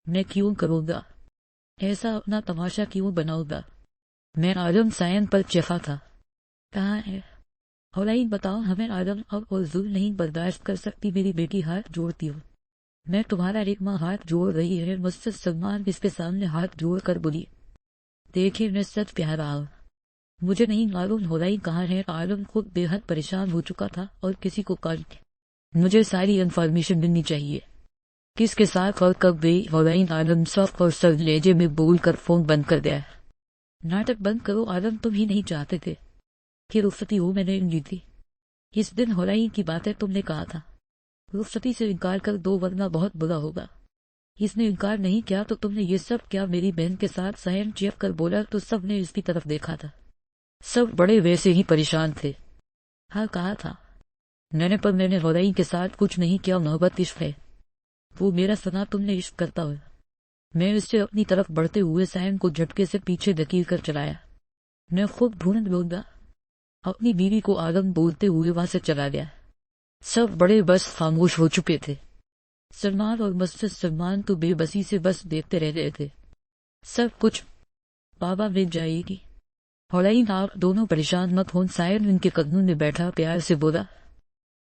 میں کیوں کروں گا ایسا؟ اپنا تماشا کیوں بناؤں گا؟ میں عالم سائن پر چفا تھا. کہاں ہے؟ حلین بتاؤ ہمیں. عالم اور ظلم نہیں برداشت کر سکتی. میری بیٹی ہاتھ جوڑتی ہوں. میں تمہارا ایک ماں ہاتھ جوڑ رہی ہے. مجھ سلمان اس کے سامنے ہاتھ جوڑ کر بولی. دیکھیں میں سچ کہہ رہا ہوں. مجھے نہیں معلوم حلین کہاں ہے. عالم خود بے حد پریشان ہو چکا تھا اور کسی کو کال. مجھے ساری انفارمیشن ملنی چاہیے. کس کے ساتھ اور کب گئی؟ حلین عالم سخت اور سر لیجے میں بول کر فون بند کر دیا. ناٹک بند کرو عالم. تم ہی نہیں چاہتے تھے کہ رخصتی ہو. میں نے لی تھی اس دن. حلین کی باتیں تم نے کہا تھا رخصتی سے انکار کر دو ورنہ بہت برا ہوگا. اس نے انکار نہیں کیا تو تم نے یہ سب کیا؟ میری بہن کے ساتھ سہن چیک کر بولا تو سب نے اس کی طرف دیکھا تھا. سب بڑے ویسے ہی پریشان تھے. ہاں کہا تھا میں نے. پر میں نے حلین کے ساتھ کچھ نہیں کیا. محبت عشق ہے. وہ میرا سنا تم نے عشق کرتا ہوا. میں اس سے اپنی طرف بڑھتے ہوئے سائن کو جھٹکے سے پیچھے دھکیل کر چلایا. میں خود ڈھونڈ لوں گا. اپنی بیوی کو عالم بولتے ہوئے وہاں سے چلا گیا. سب بڑے بس خاموش ہو چکے تھے. سلمان اور مسجد سلمان تو بے بسی سے بس دیکھتے رہ گئے تھے. سب کچھ بابا مل جائے گی. حلین آپ دونوں پریشان مت ہوں. سائن ان کے قدموں میں بیٹھا پیار سے بولا.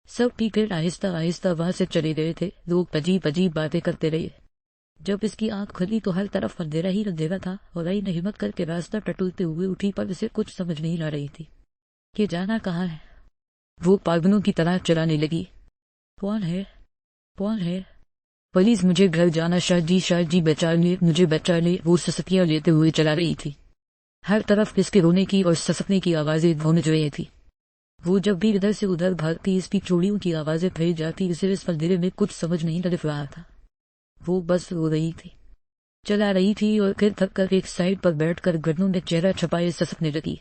سب پی کر آہستہ آہستہ وہاں سے چلے گئے تھے. لوگ عجیب عجیب باتیں کرتے رہے. جب اس کی آنکھ کھلی تو ہر طرف اندھیرا ہی اندھیرا تھا. حلین نے ہمت کر کے راستہ ٹٹولتے ہوئے اٹھی پر اسے کچھ سمجھ نہیں آ رہی تھی کہ جانا کہاں ہے. وہ پاگلوں کی طرح چلانے لگی. کون ہے؟ کون ہے؟ پلیز مجھے گھر جانا. شاہ جی بچا لے مجھے بچا لے. وہ سسکیاں لیتے ہوئے چلا رہی تھی. ہر طرف اس کے رونے کی اور سسکنے کی آوازیں گونج رہی تھی. وہ جب بھی ادھر سے ادھر بھاگتی اس کی چوڑیوں کی آوازیں پھیل جاتی. اسے اس اندھیرے میں کچھ سمجھ نہیں لگ رہا تھا. وہ بس رو رہی تھی. چلا رہی تھی اور پھر تھک کر ایک سائڈ پر بیٹھ کر گھٹنوں میں چہرہ چھپائے سسکنے لگی.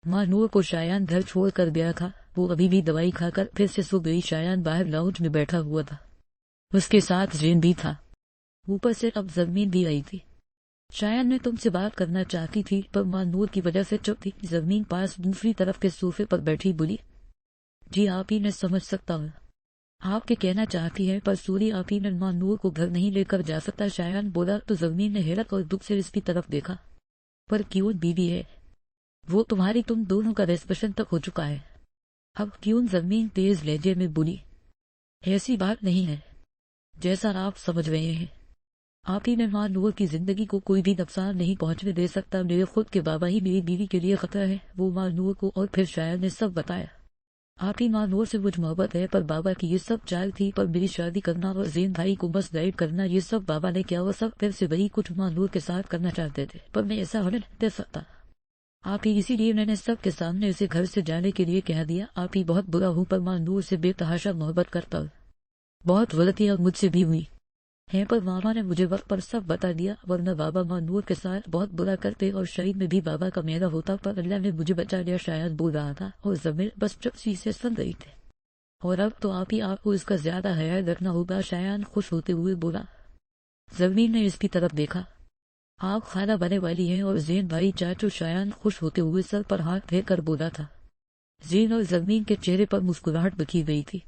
ماں نور کو شایان گھر چھوڑ کر گیا تھا. وہ ابھی بھی دوائی کھا کر پھر سے سو گئی. شایان باہر لاؤنج میں بیٹھا ہوا تھا. اس کے ساتھ زین بھی تھا. اوپر سے اب زمین بھی آئی تھی. شایان میں تم سے بات کرنا چاہتی تھی پر ماں نور کی وجہ سے چپ تھی. زمین پاس دوسری طرف کے صوفے پر بیٹھی بولی. جی آپ ہی میں سمجھ سکتا ہوں. آپ کے کہنا چاہتی ہے پر سوری آپ ہی نے ماں نور کو گھر نہیں لے کر جا سکتا. شایان بولا تو زمین نے حیرت اور دکھ سے اس کی طرف دیکھا. پر کیوں بیوی ہے وہ تمہاری. تم دونوں کا ریسپشن تک ہو چکا ہے. اب کیوں؟ زمین تیز لہجے میں بولی. ایسی بات نہیں ہے جیسا آپ سمجھ رہے ہیں. آپ ہی نے ماں نور کی زندگی کو کوئی بھی نقصان نہیں پہنچنے دے سکتا. میرے خود کے بابا ہی میری بیوی کے لیے خطرہ ہے. وہ ماں نور کو اور پھر شایان نے سب بتایا. آپ ہی ماں نور سے مجھ محبت ہے پر بابا کی یہ سب چال تھی. پر میری شادی کرنا اور زین بھائی کو بس گائیڈ کرنا یہ سب بابا نے کیا. وہ سب پھر سے وہی کچھ ماں نور کے ساتھ کرنا چاہتے تھے پر میں ایسا ہونے نہیں دے سکتا. آپ ہی اسی لیے میں نے سب کے سامنے اسے گھر سے جانے کے لیے کہہ دیا. آپ ہی بہت برا ہوں پر ماں نور سے بے تحاشا محبت کرتا ہوں. بہت غلطیاں مجھ سے بھی ہوئی ہیں پر ماما نے مجھے وقت پر سب بتا دیا. ورنہ بابا ماں نور کے ساتھ بہت برا کرتے اور شہید میں بھی بابا کا میرا ہوتا. پر اللہ نے مجھے بچا لیا. شاید بول رہا تھا اور زمین بس چپ سی سے سن رہی تھی. اور اب تو آپ ہی آپ کو اس کا زیادہ خیال رکھنا ہوگا. شایان خوش ہوتے ہوئے بولا. زمین نے اس کی طرف دیکھا. آپ خالہ بنے والی ہیں اور زین بھائی چاچو. شایان خوش ہوتے ہوئے سر پر ہاتھ پھیر کر بولا تھا. زین اور زمین کے چہرے پر مسکراہٹ بکھی گئی تھی.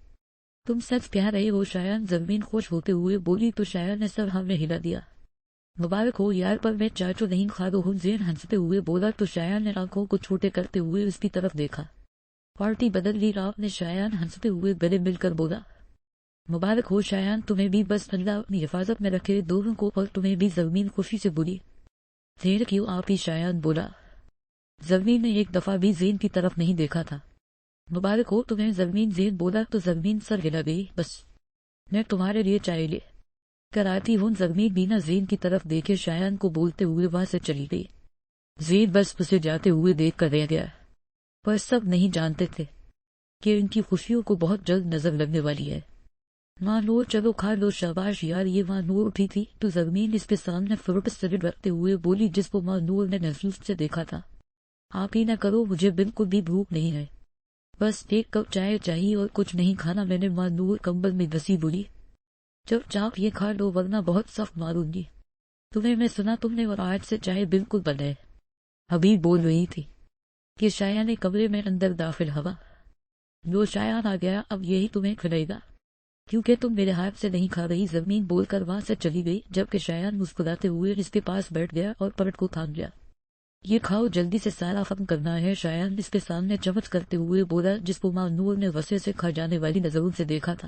تم سچ کہہ رہے ہو شایان. زمین خوش ہوتے ہوئے بولی تو شایان نے سر ہمیں ہلا دیا. مبارک ہو یار پر میں چاچو نہیں خالو ہوں. زین ہنستے ہوئے بولا تو شایان نے آنکھوں کو چھوٹے کرتے ہوئے اس کی طرف دیکھا. پارٹی بدل لی آپ نے. شایان ہنستے ہوئے گلے مل کر بولا. مبارک ہو شایان. تمہیں بھی بس اللہ اپنی حفاظت میں رکھے دونوں کو. اور تمہیں بھی. زمین خوشی سے بولی. دیر کیوں آپ ہی؟ شایان بولا. زمین نے ایک دفعہ بھی زین کی طرف نہیں دیکھا تھا. مبارک ہو تمہیں. زمین. زین بولا تو زمین سر ہلا گئی. بس میں تمہارے لیے چائے لے کر آتی ہوں. زمین بینا زین کی طرف دیکھے شایان کو بولتے ہوئے وہاں سے چلی گئی. زین بس اسے جاتے ہوئے دیکھ کر رہ گیا. پر سب نہیں جانتے تھے کہ ان کی خوشیوں کو بہت جلد نظر لگنے والی ہے. ماں نور چلو کھا لو. شاباش یار. یہ ماں نور اٹھی تھی تو زمین اس کے سامنے فروٹ سلیڈ رکھتے ہوئے بولی جس کو ماں نور نے محسوس سے دیکھا تھا. آپ ہی نہ کرو. مجھے بالکل بھی بھوک نہیں ہے. بس ایک کپ چائے چاہیے اور کچھ نہیں کھانا میں نے. ماں نور کمبل میں دسی بولی. چپ چاپ یہ کھا لو ورنہ بہت سخت ماروں گی تمہیں. میں سنا تم نے اور آج سے چائے بالکل بند ہے. حبیب بول رہی تھی کہ شایان نے کمرے میں اندر داخل ہوا. جو شایان آ گیا اب یہی تمہیں کھلائے گا. کیونکہ تم میرے ہاتھ سے نہیں کھا رہی، زمین بول کر وہاں سے چلی گئی، جبکہ شایان مسکراتے ہوئے اس کے پاس بیٹھ گیا اور پلٹ کو تھام گیا۔ یہ کھاؤ، جلدی سے سارا ختم کرنا ہے، شایان اس کے سامنے چمچ کرتے ہوئے بولا، جس کو ماں نور نے غصے سے کھا جانے والی نظروں سے دیکھا تھا۔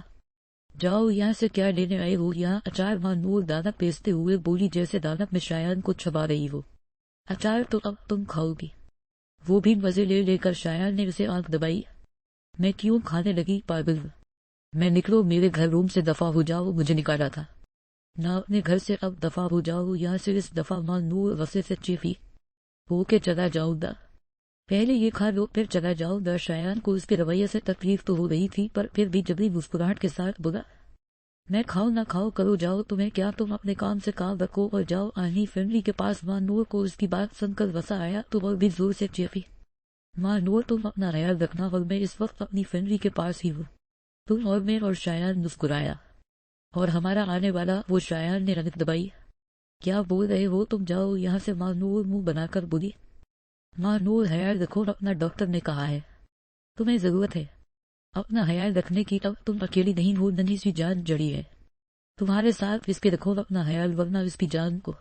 جاؤ یہاں سے، کیا لینے آئے ہو یہاں؟ اچار، ماں نور دانا پیستے ہوئے بولی، جیسے دانت میں شایان کو چھپا رہی ہو۔ اچار تو اب تم کھاؤ گی؟ وہ بھی مزے لے لے کر شایان نے اسے آنکھ دبائی۔ میں کیوں کھانے لگی پاگل؟ میں نکلو میرے گھر، روم سے دفع ہو جاؤ، مجھے نکالا تھا نہ اپنے گھر سے، اب دفع ہو جاؤ یہاں سے۔ اس دفعہ ماں نور غصے سے چیخی، ہو کے چلا جاؤں گا، پہلے یہ کھا لو پھر چلا جاؤں گا۔ شایان کو اس کے رویے سے تکلیف تو ہو رہی تھی، پر پھر بھی جبری مسکراہٹ کے ساتھ بولا، میں کھاؤ نہ کھاؤ کرو جاؤ، تمہیں کیا، تم اپنے کام سے کام رکھو اور جاؤ آنی فیملی کے پاس۔ ماں نور کو اس کی بات سن کر غصہ آیا تو وہ بھی زور سے چیخی، ماں نور تم اپنا خیال رکھنا، اور میں اس وقت اپنی فیملی کے پاس ہی ہوں، تم اور میں۔ اور شایان مسکرایا، اور ہمارا آنے والا؟ وہ شایان نے رنگ دبائی، کیا بول رہے ہو تم، جاؤ یہاں سے۔ ماں نور منہ بنا کر بولی، ماں نور خیال رکھو اپنا، ڈاکٹر نے کہا ہے تمہیں ضرورت ہے اپنا خیال رکھنے کی، اب تم اکیلی نہیں ہو، ننھی سی جان جڑی ہے تمہارے ساتھ، اس کے رکھو اپنا خیال ورنہ اس کی جان کو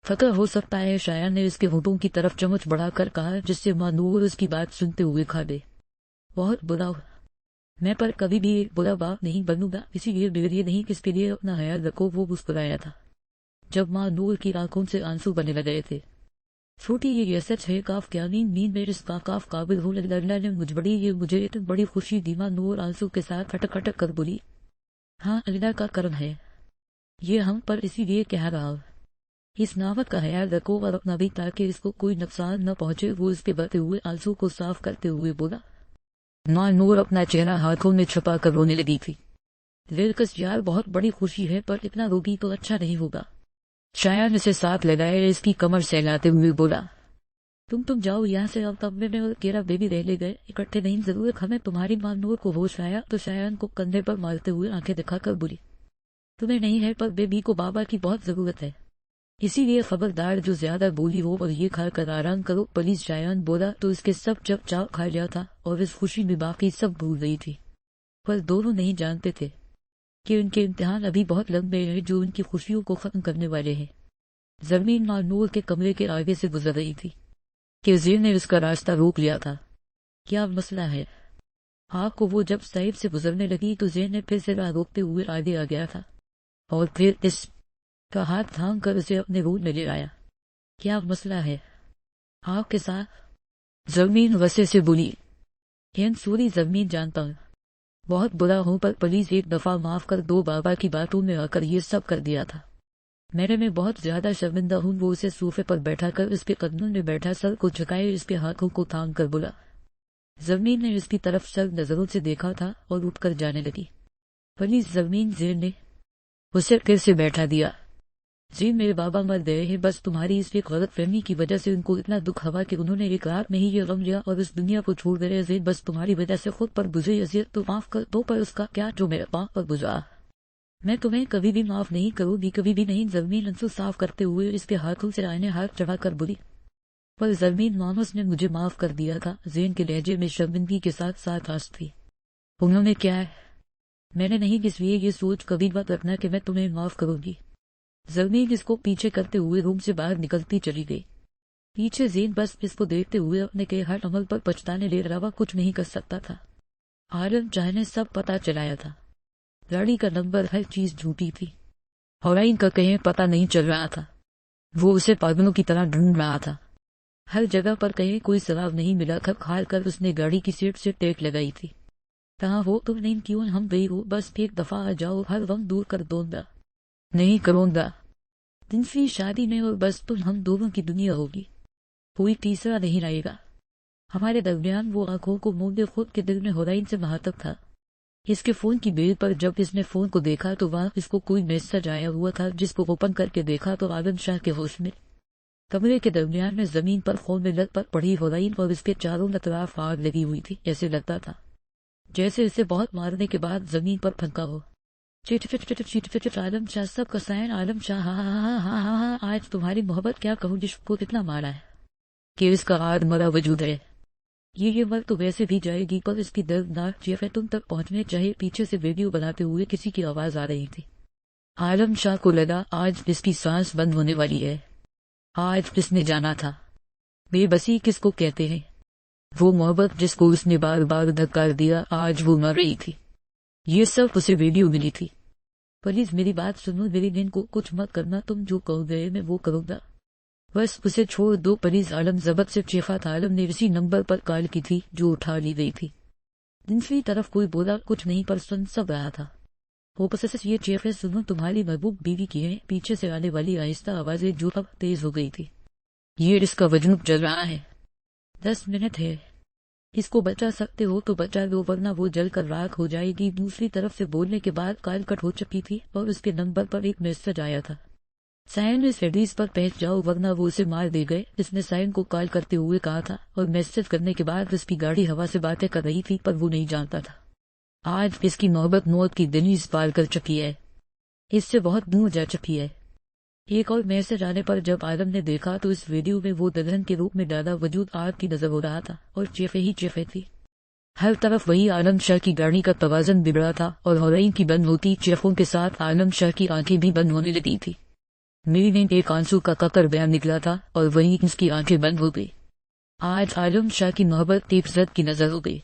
خطرہ ہو سکتا ہے۔ شایان نے اس کے ہونٹوں کی طرف چمچ بڑھا کر کہا، جس سے ماں نور اس کی بات سنتے ہوئے کھا دے۔ بہت برا ہو میں، پر کبھی بھی ایک برا باپ نہیں بنوں گا، اسی لیے بگڑیے نہیں، کس کے لیے اپنا خیال رکھو۔ وہ مسکرایا تھا جب ماں نور کی آنکھوں سے آنسو بنے لگے تھے۔ چھوٹی یہ سچ ہے، کاف کیا نیند میں اس کا کاف قابل ہو، اللہ نے مجبڑی، یہ مجھے اتنی بڑی خوشی دی۔ ماں نور آنسو کے ساتھ کھٹک کھٹک کر بولی، ہاں اللہ کا کرم ہے یہ ہم پر، اسی لیے کہہ رہا ہوں، اس نعمت کا خیال رکھو اور اپنا بھی، تاکہ اس کو کوئی نقصان نہ پہنچے۔ وہ اس کے بہتے ہوئے آنسو کو صاف کرتے ہوئے بولا۔ ماں نور اپنا چہرہ ہاتھوں میں چھپا کر رونے لگی تھی۔ دلکش یار، بہت بڑی خوشی ہے، پر اتنا روگی تو اچھا نہیں ہوگا۔ شایان اسے ساتھ لگائے، اس کی کمر سہلاتے ہوئے بولا، تم جاؤ یہاں سے، اب تب میں اور کیرا بیبی رہ لے گئے اکٹھے نہیں، ضرورت ہمیں تمہاری۔ ماں نور کو ہوش آیا تو شایان کو کندھے پر مارتے ہوئے آنکھیں دکھا کر بولی، تمہیں نہیں ہے، پر بیبی کو بابا کی بہت ضرورت ہے، اسی لیے خبردار جو زیادہ بولی ہو، اور یہ کھا کر آرام کرو پلیز۔ شایان بولا تو اس کے سب جب چاو کھا لیا تھا، اور اس خوشی میں باقی سب بھول رہی تھی، پر دونوں نہیں جانتے تھے کہ ان کے امتحان ابھی بہت لمبے ہیں، جو ان کی خوشیوں کو ختم کرنے والے ہیں۔ زمین ماں نور کے کمرے کے آگے سے گزر رہی تھی کہ زین نے اس کا راستہ روک لیا تھا۔ کیا مسئلہ ہے؟ آپ کو وہ جب سائب سے گزرنے لگی تو زین نے پھر سے راہ روکتے ہوئے آگے آ گیا تھا، اور پھر اس کا ہاتھ تھام کر اسے اپنے روم میں لے آیا۔ کیا مسئلہ ہے آپ کے ساتھ؟ زمین غصے سے بولی، سوری زمین، جانتا ہوں بہت برا ہوں، پر پلیز ایک دفعہ معاف کر دو، بابا کی باتوں میں آ کر یہ سب کر دیا تھا، میں بہت زیادہ شرمندہ ہوں۔ وہ اسے صوفے پر بیٹھا کر اس کے قدموں میں بیٹھا، سر کو جھکائے اس کے ہاتھوں کو تھام کر بولا۔ زمین نے اس کی طرف سر نظروں سے دیکھا تھا اور اٹھ کر جانے لگی۔ پلیز زمین، زین نے اسے پھر سے بیٹھا دیا۔ زین، میرے بابا مر گئے ہیں، بس تمہاری اس ایک غلط فہمی کی وجہ سے ان کو اتنا دکھ ہوا کہ انہوں نے ایک رات میں ہی یہ غم لیا اور اس دنیا کو چھوڑ گئے۔ زین، بس تمہاری وجہ سے خود پر بجھے اذیت تو معاف کر دو، پر اس کا کیا جو میرے پاؤں پر گزرا، میں تمہیں کبھی بھی معاف نہیں کروں گی، کبھی بھی نہیں۔ زمین انسو صاف کرتے ہوئے اس کے ہاتھوں سے آئینے ہاتھ چڑھا کر بولی، پر زمین مامس نے مجھے معاف کر دیا تھا۔ زین کے لہجے میں شرمندگی کے ساتھ ساتھ آس تھی۔ انہوں نے کیا ہے؟ میں نے نہیں، اس لیے یہ سوچ کبھی مت رکھنا کہ میں تمہیں معاف کروں گی۔ زمین اس کو پیچھے کرتے ہوئے روم سے باہر نکلتی چلی گئی۔ پیچھے زین بس اس کو دیکھتے ہوئے اپنے کے ہر عمل پر پچھتانے کے علاوہ کچھ نہیں کر سکتا تھا۔ عالم شاہ نے سب پتہ چلایا تھا، گاڑی کا نمبر، ہر چیز جھوٹی تھی، ہورائن کا کہیں پتہ نہیں چل رہا تھا، وہ اسے پاگلوں کی طرح ڈھونڈ رہا تھا، ہر جگہ پر کہیں کوئی سراب نہیں ملا۔ کھپ کھال کر اس نے گاڑی کی سیٹ سے ٹیک لگائی تھی۔ کہاں ہو تم؟ نہیں کیوں ہم گئی ہو، بس ایک دفعہ آ جاؤ، ہر غم دور کر دوں گا۔ نہیں کروں گا، تنسی شادی میں اور بس تم ہم دونوں کی دنیا ہوگی، کوئی تیسرا نہیں رہے گا ہمارے درمیان۔ وہ آنکھوں کو موندے خود کے دل میں ہورائن سے مہاتب تھا۔ اس کے فون کی بیل پر جب اس نے فون کو دیکھا تو وہاں اس کو کوئی میسج آیا ہوا تھا، جس کو اوپن کر کے دیکھا تو عالم شاہ کے ہوش میں کمرے کے درمیان میں زمین پر خون میں لت پر پڑی ہورائن اور اس کے چاروں اطراف آگ لگی ہوئی تھی۔ ایسے لگتا تھا جیسے اسے بہت مارنے کے بعد زمین پر پھنکا ہو۔ چٹ چٹ چٹ چٹ چٹ چٹ، عالم شاہ سب کا سائن، عالم شاہ ہاں ہاں ہاں ہاں ہاں، آج تمہاری محبت کیا کہوں، جس کو اتنا مارا ہے کہ اس کا آج مرا وجود ہے۔ یہ وقت تو ویسے بھی جائے گی، پر اس کی دردناک چیخیں تک پہنچنے چاہے۔ پیچھے سے ویڈیو بناتے ہوئے کسی کی آواز آ رہی تھی۔ عالم شاہ کو لگا آج اس کی سانس بند ہونے والی ہے، آج اس نے جانا تھا۔ بے بسی کس کو کہتے ہیں؟ وہ محبت جس کو اس نے بار بار دھکار دیا، آج وہ مر رہی تھی۔ یہ سب اسے ویڈیو ملی تھی۔ پلیز میری بات سنو، میری دن کو کچھ مت کرنا، تم جو کہو گے میں وہ کروں گا، بس اسے چھوڑ دو پلیز۔ عالم ضبط سے چیخا تھا۔ عالم نے اسی نمبر پر کال کی تھی جو اٹھا لی گئی تھی۔ دوسری طرف کوئی بولا کچھ نہیں، پر سن سب رہا تھا۔ وہ پسس یہ چیخیں سنو، تمہاری محبوب بیوی کی ہیں۔ پیچھے سے آنے والی آہستہ آوازیں جو اب تیز ہو گئی تھی۔ یہ اس کا وجنب جل رہا ہے، 10 منٹ ہے، اس کو بچا سکتے ہو تو بچا لو ورنہ وہ جل کر راکھ ہو جائے گی۔ دوسری طرف سے بولنے کے بعد کال کٹ ہو چکی تھی اور اس کے نمبر پر ایک میسج آیا تھا، سائن اس ایڈریس پر پہنچ جاؤ ورنہ وہ اسے مار دے گئے۔ اس نے سائن کو کال کرتے ہوئے کہا تھا اور میسج کرنے کے بعد اس کی گاڑی ہوا سے باتیں کر رہی تھی، پر وہ نہیں جانتا تھا آج اس کی محبت موت کی دہلیز پار کر چکی ہے، اس سے بہت دور جا چکی ہے۔ ایک اور میسج آنے پر جب عالم نے دیکھا تو اس ویڈیو میں وہ دلہن کے روپ میں ڈالا وجود آگ کی نظر ہو رہا تھا اور چیخیں ہی چیخیں تھی۔ ہر طرف وہی عالم شاہ کی گاڑی کا توازن بگڑا تھا اور ہارن کی بند ہوتی چیخوں کے ساتھ عالم شاہ کی آنکھیں بھی بند ہونے لگی تھی۔ میری نے ایک آنسو کا ککر بیان نکلا تھا اور وہیں اس کی آنکھیں بند ہو گئی۔ آج عالم شاہ کی محبت ٹیپ زد کی نظر ہو گئی۔